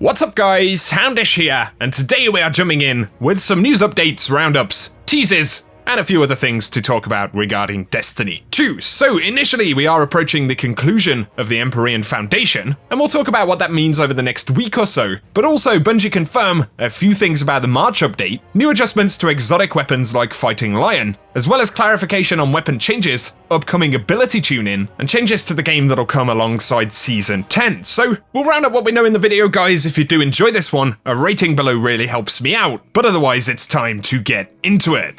What's up guys, Houndish here, and today we are jumping in with some news updates, roundups, teases, and a few other things to talk about regarding Destiny 2. So initially we are approaching the conclusion of the Empyrean Foundation, and we'll talk about what that means over the next week or so, but also Bungie confirm a few things about the March update, new adjustments to exotic weapons like Fighting Lion, as well as clarification on weapon changes, upcoming ability tune-in, and changes to the game that'll come alongside Season 10. So we'll round up what we know in the video, guys. If you do enjoy this one, a rating below really helps me out, but otherwise it's time to get into it.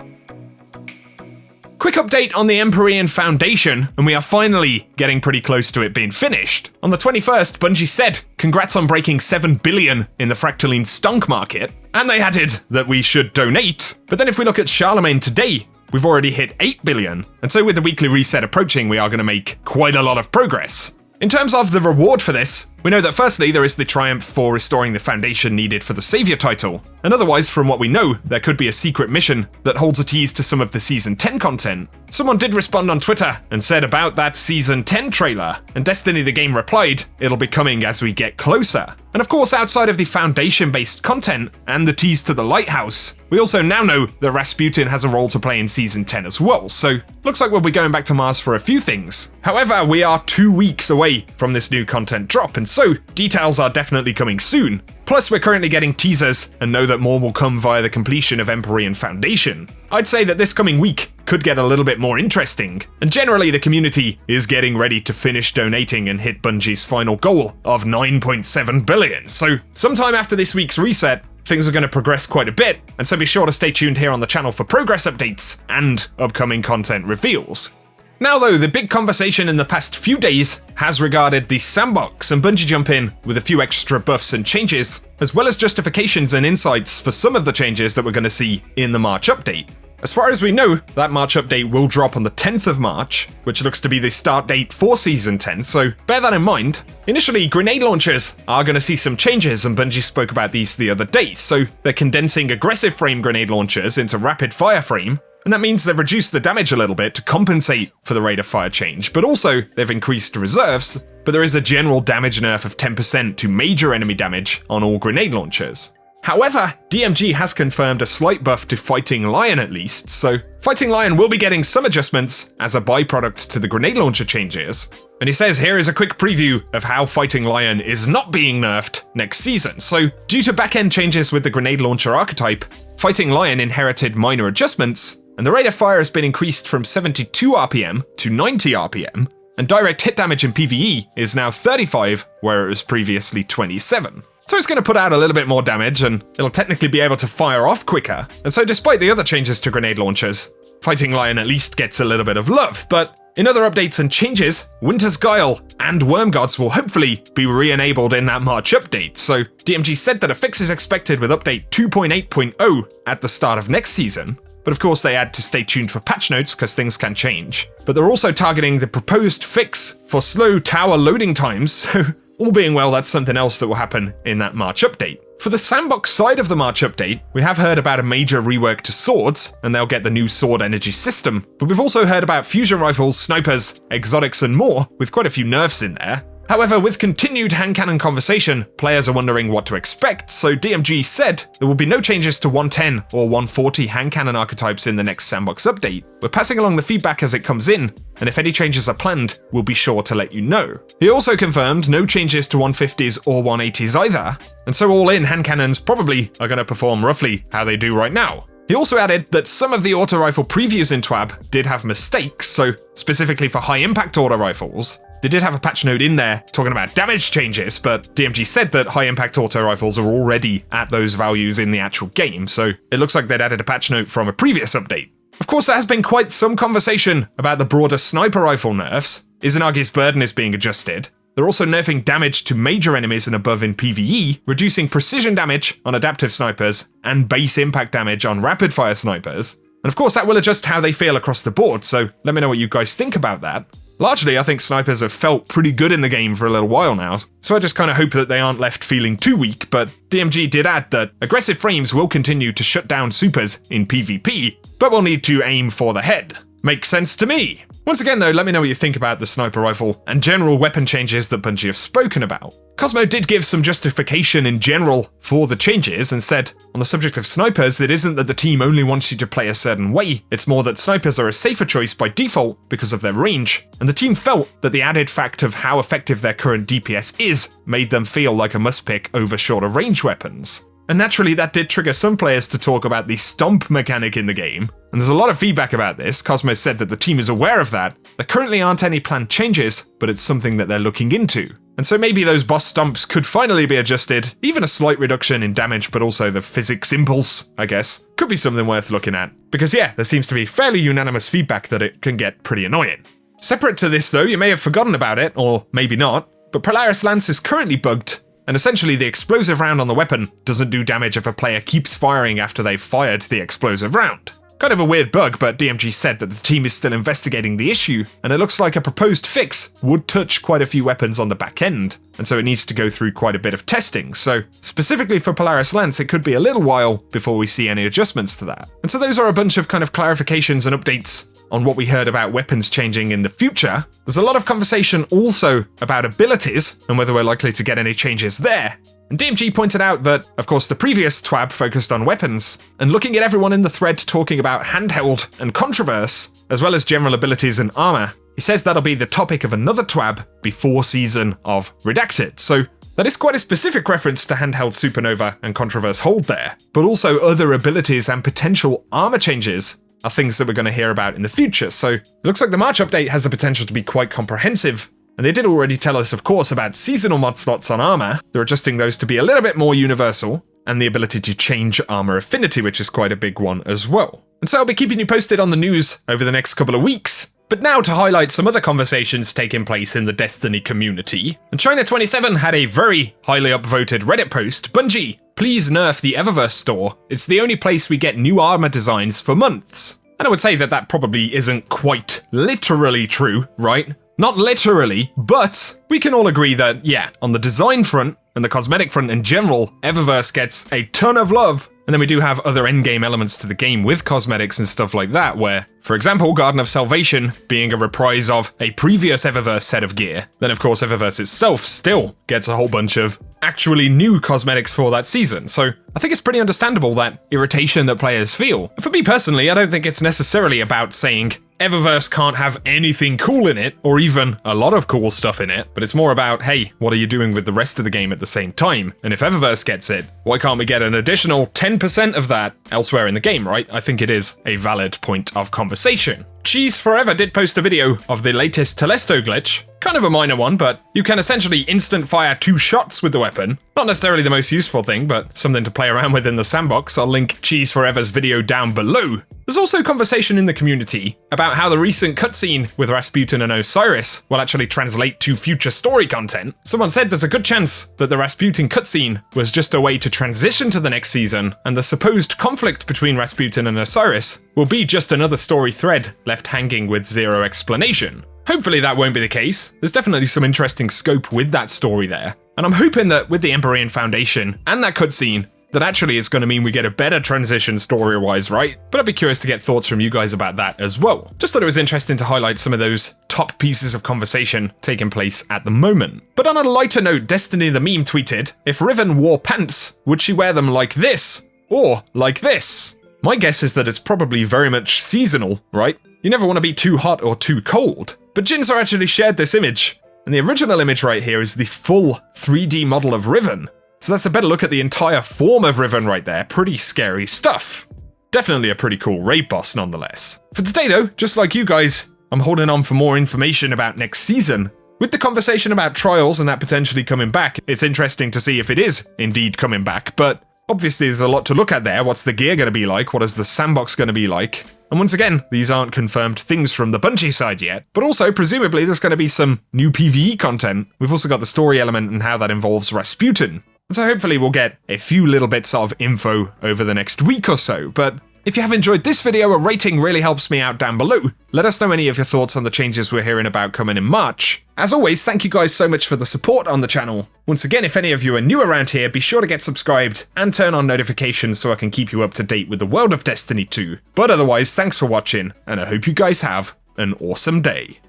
Quick update on the Empyrean Foundation, and we are finally getting pretty close to it being finished. On the 21st, Bungie said, congrats on breaking 7 billion in the Fractaline stonk market, and they added that we should donate. But then if we look at Charlemagne today, we've already hit 8 billion, and so with the weekly reset approaching, we are going to make quite a lot of progress. In terms of the reward for this, we know that firstly there is the triumph for restoring the foundation needed for the Savior title, and otherwise from what we know, there could be a secret mission that holds a tease to some of the Season 10 content. Someone did respond on Twitter and said about that Season 10 trailer, and Destiny the game replied, it'll be coming as we get closer. And of course, outside of the foundation-based content and the tease to the lighthouse, we also now know that Rasputin has a role to play in Season 10 as well, so looks like we'll be going back to Mars for a few things. However, we are 2 weeks away from this new content drop, and so details are definitely coming soon. Plus, we're currently getting teasers and know that more will come via the completion of Empyrean Foundation. I'd say that this coming week could get a little bit more interesting, and generally the community is getting ready to finish donating and hit Bungie's final goal of 9.7 billion. So sometime after this week's reset, things are going to progress quite a bit, and so be sure to stay tuned here on the channel for progress updates and upcoming content reveals. Now though, the big conversation in the past few days has regarded the sandbox, and Bungie jump in with a few extra buffs and changes, as well as justifications and insights for some of the changes that we're going to see in the March update. As far as we know, that March update will drop on the 10th of March, which looks to be the start date for Season 10, so bear that in mind. Initially, grenade launchers are going to see some changes, and Bungie spoke about these the other day, so they're condensing aggressive frame grenade launchers into rapid fire frame, and that means they've reduced the damage a little bit to compensate for the rate of fire change, but also they've increased reserves, but there is a general damage nerf of 10% to major enemy damage on all grenade launchers. However, DMG has confirmed a slight buff to Fighting Lion at least, so Fighting Lion will be getting some adjustments as a byproduct to the grenade launcher changes. And he says here is a quick preview of how Fighting Lion is not being nerfed next season. So, due to back-end changes with the grenade launcher archetype, Fighting Lion inherited minor adjustments, and the rate of fire has been increased from 72 RPM to 90 RPM, and direct hit damage in PvE is now 35, where it was previously 27. So it's going to put out a little bit more damage, and it'll technically be able to fire off quicker. And so despite the other changes to grenade launchers, Fighting Lion at least gets a little bit of love. But in other updates and changes, Winter's Guile and Worm Gods will hopefully be re-enabled in that March update. So DMG said that a fix is expected with update 2.8.0 at the start of next season. But of course they had to stay tuned for patch notes because things can change. But they're also targeting the proposed fix for slow tower loading times, so all being well, that's something else that will happen in that March update. For the sandbox side of the March update, we have heard about a major rework to swords, and they'll get the new sword energy system, but we've also heard about fusion rifles, snipers, exotics and more, with quite a few nerfs in there. However, with continued hand cannon conversation, players are wondering what to expect, so DMG said there will be no changes to 110 or 140 hand cannon archetypes in the next sandbox update. We're passing along the feedback as it comes in, and if any changes are planned, we'll be sure to let you know. He also confirmed no changes to 150s or 180s either, and so all in, hand cannons probably are going to perform roughly how they do right now. He also added that some of the auto rifle previews in TWAB did have mistakes, so specifically for high impact auto rifles, they did have a patch note in there talking about damage changes, but DMG said that high-impact auto rifles are already at those values in the actual game, so it looks like they'd added a patch note from a previous update. Of course, there has been quite some conversation about the broader sniper rifle nerfs. Izanagi's burden is being adjusted. They're also nerfing damage to major enemies and above in PvE, reducing precision damage on adaptive snipers and base impact damage on rapid-fire snipers. And of course, that will adjust how they feel across the board, so let me know what you guys think about that. Largely, I think snipers have felt pretty good in the game for a little while now, so I just kind of hope that they aren't left feeling too weak, but DMG did add that aggressive frames will continue to shut down supers in PvP, but we'll need to aim for the head. Makes sense to me. Once again though, let me know what you think about the sniper rifle and general weapon changes that Bungie have spoken about. Cosmo did give some justification in general for the changes and said, on the subject of snipers, it isn't that the team only wants you to play a certain way, it's more that snipers are a safer choice by default because of their range, and the team felt that the added fact of how effective their current DPS is made them feel like a must-pick over shorter range weapons. And naturally that did trigger some players to talk about the stomp mechanic in the game, and there's a lot of feedback about this. Cosmo said that the team is aware of that, there currently aren't any planned changes, but it's something that they're looking into. And so maybe those boss stomps could finally be adjusted, even a slight reduction in damage but also the physics impulse, I guess, could be something worth looking at. Because yeah, there seems to be fairly unanimous feedback that it can get pretty annoying. Separate to this though, you may have forgotten about it, or maybe not, but Polaris Lance is currently bugged, and essentially the explosive round on the weapon doesn't do damage if a player keeps firing after they've fired the explosive round. Kind of a weird bug, but DMG said that the team is still investigating the issue, and it looks like a proposed fix would touch quite a few weapons on the back end, and so it needs to go through quite a bit of testing, so specifically for Polaris Lance it could be a little while before we see any adjustments to that. And so those are a bunch of kind of clarifications and updates on what we heard about weapons changing in the future. There's a lot of conversation also about abilities and whether we're likely to get any changes there. And DMG pointed out that, of course, the previous TWAB focused on weapons, and looking at everyone in the thread talking about handheld and controverse, as well as general abilities and armor, he says that'll be the topic of another TWAB before season of Redacted. So that is quite a specific reference to handheld supernova and controverse hold there, but also other abilities and potential armor changes are things that we're going to hear about in the future. So it looks like the March update has the potential to be quite comprehensive. And they did already tell us, of course, about seasonal mod slots on armor. They're adjusting those to be a little bit more universal, and the ability to change armor affinity, which is quite a big one as well. And so I'll be keeping you posted on the news over the next couple of weeks. But now to highlight some other conversations taking place in the Destiny community. And China27 had a very highly upvoted Reddit post. Bungie, please nerf the Eververse store. It's the only place we get new armor designs for months. And I would say that that probably isn't quite literally true, right? Not literally, but we can all agree that, yeah, on the design front and the cosmetic front in general, Eververse gets a ton of love. And then we do have other endgame elements to the game with cosmetics and stuff like that, where, for example, Garden of Salvation being a reprise of a previous Eververse set of gear, then of course Eververse itself still gets a whole bunch of actually new cosmetics for that season. So I think it's pretty understandable that irritation that players feel. For me personally, I don't think it's necessarily about saying Eververse can't have anything cool in it, or even a lot of cool stuff in it, but it's more about, hey, what are you doing with the rest of the game at the same time? And if Eververse gets it, why can't we get an additional 10% of that elsewhere in the game, right? I think it is a valid point of conversation. Tease Forever did post a video of the latest Telesto glitch. Kind of a minor one, but you can essentially instant fire 2 shots with the weapon. Not necessarily the most useful thing, but something to play around with in the sandbox. I'll link Tease Forever's video down below. There's also conversation in the community about how the recent cutscene with Rasputin and Osiris will actually translate to future story content. Someone said there's a good chance that the Rasputin cutscene was just a way to transition to the next season, and the supposed conflict between Rasputin and Osiris will be just another story thread left hanging with zero explanation. Hopefully that won't be the case. There's definitely some interesting scope with that story there, and I'm hoping that with the Empyrean Foundation and that cutscene, that actually it's going to mean we get a better transition story-wise, right? But I'd be curious to get thoughts from you guys about that as well. Just thought it was interesting to highlight some of those top pieces of conversation taking place at the moment. But on a lighter note, Destiny the Meme tweeted, if Riven wore pants, would she wear them like this? Or like this? My guess is that it's probably very much seasonal, right? You never want to be too hot or too cold. But Jinzo actually shared this image, and the original image right here is the full 3D model of Riven. So that's a better look at the entire form of Riven right there. Pretty scary stuff. Definitely a pretty cool raid boss nonetheless. For today though, just like you guys, I'm holding on for more information about next season. With the conversation about trials and that potentially coming back, it's interesting to see if it is indeed coming back, but obviously there's a lot to look at there. What's the gear going to be like? What is the sandbox going to be like? And once again, these aren't confirmed things from the Bungie side yet, but also presumably there's going to be some new PvE content. We've also got the story element and how that involves Rasputin. And so hopefully we'll get a few little bits of info over the next week or so, but if you have enjoyed this video, a rating really helps me out down below. Let us know any of your thoughts on the changes we're hearing about coming in March. As always, thank you guys so much for the support on the channel. Once again, if any of you are new around here, be sure to get subscribed and turn on notifications so I can keep you up to date with the world of Destiny 2. But otherwise, thanks for watching, and I hope you guys have an awesome day.